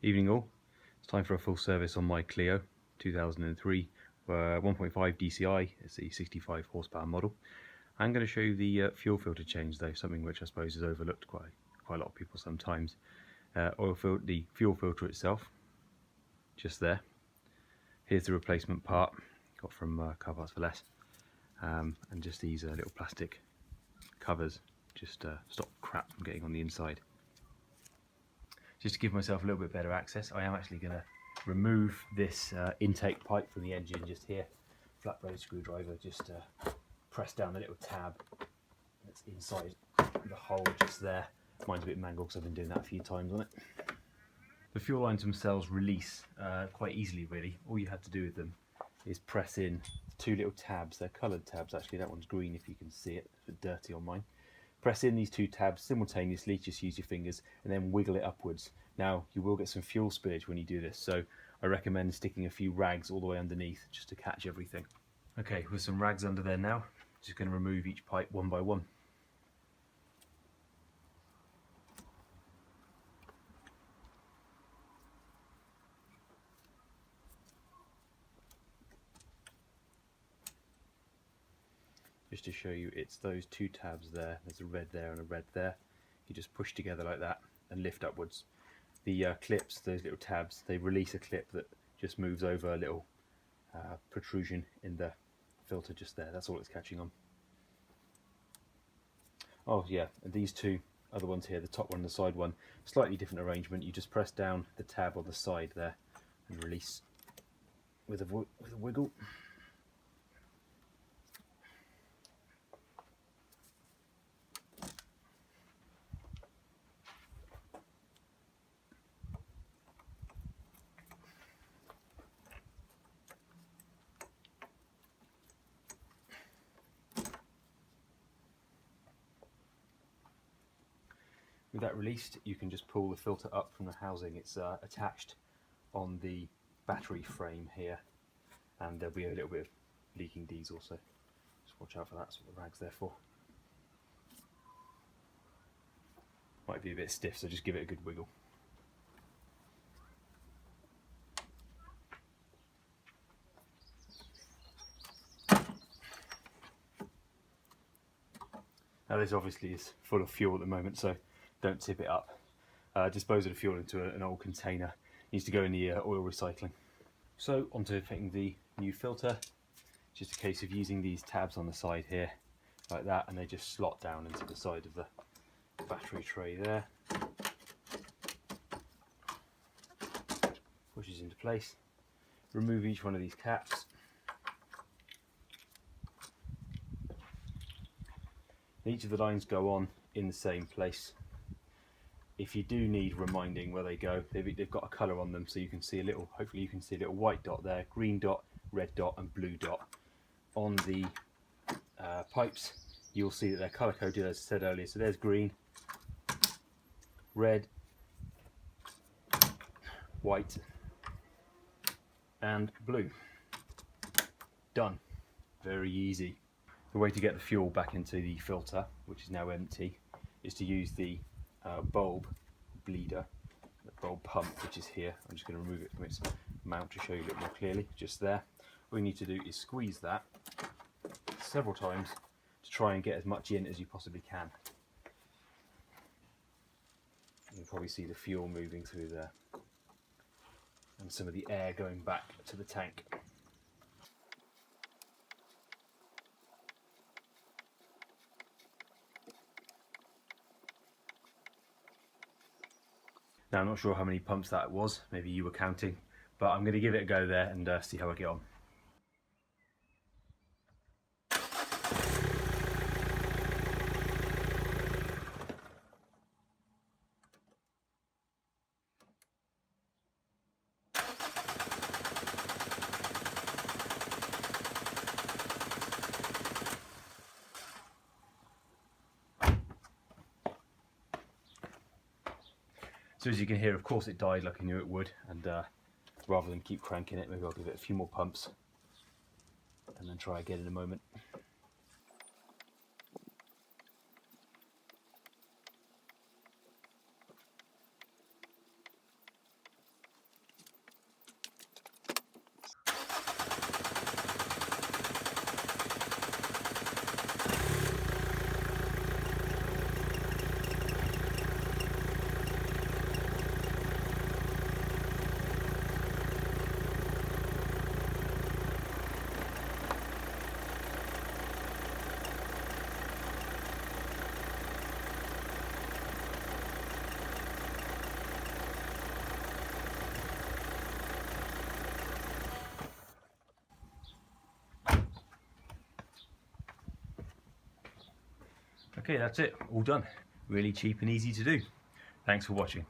Evening all, it's time for a full service on my Clio 2003 1.5 dCi. It's a 65 horsepower model. I'm going to show you the fuel filter change though, something which I suppose is overlooked quite a lot of people sometimes. The fuel filter itself, just there. Here's the replacement part, got from Car Parts for Less, and just these little plastic covers, just stop crap from getting on the inside. Just to give myself a little bit better access, I am actually going to remove this intake pipe from the engine just here. Flat blade screwdriver, just press down the little tab that's inside the hole just there. Mine's a bit mangled because I've been doing that a few times on it. The fuel lines themselves release quite easily really. All you have to do with them is press in two little tabs. They're coloured tabs actually, that one's green if you can see it, it's a bit dirty on mine. Press in these two tabs simultaneously, just use your fingers, and then wiggle it upwards. Now, you will get some fuel spillage when you do this, so I recommend sticking a few rags all the way underneath just to catch everything. Okay, with some rags under there now, just going to remove each pipe one by one. Just to show you, it's those two tabs there, there's a red there and a red there. You just push together like that and lift upwards. The clips, those little tabs, they release a clip that just moves over a little protrusion in the filter just there. That's all it's catching on. Oh yeah, and these two other ones here, the top one and the side one, slightly different arrangement. You just press down the tab on the side there and release with a wiggle. With that released, you can just pull the filter up from the housing. It's attached on the battery frame here, and there'll be a little bit of leaking diesel, so just watch out for that. That's what the rag's there for. Might be a bit stiff, so just give it a good wiggle. Now this obviously is full of fuel at the moment, so don't tip it up. Dispose of the fuel into an old container. It needs to go in the oil recycling. So onto fitting the new filter. Just a case of using these tabs on the side here, like that, and they just slot down into the side of the battery tray there. Pushes into place. Remove each one of these caps. Each of the lines go on in the same place. If you do need reminding where they go, they've got a colour on them, so you can see a little, hopefully you can see a little white dot there, green dot, red dot and blue dot. On the pipes, you'll see that they're colour coded as I said earlier, so there's green, red, white and blue. Done. Very easy. The way to get the fuel back into the filter, which is now empty, is to use the bulb bleeder, the bulb pump, which is here. I'm just going to remove it from its mount to show you a bit more clearly, just there. All you need to do is squeeze that several times to try and get as much in as you possibly can. You can probably see the fuel moving through there and some of the air going back to the tank. Now I'm not sure how many pumps that was, maybe you were counting, but I'm going to give it a go there and see how I get on. So as you can hear, of course it died like I knew it would, and rather than keep cranking it, maybe I'll give it a few more pumps and then try again in a moment. Okay, that's it, all done. Really cheap and easy to do. Thanks for watching.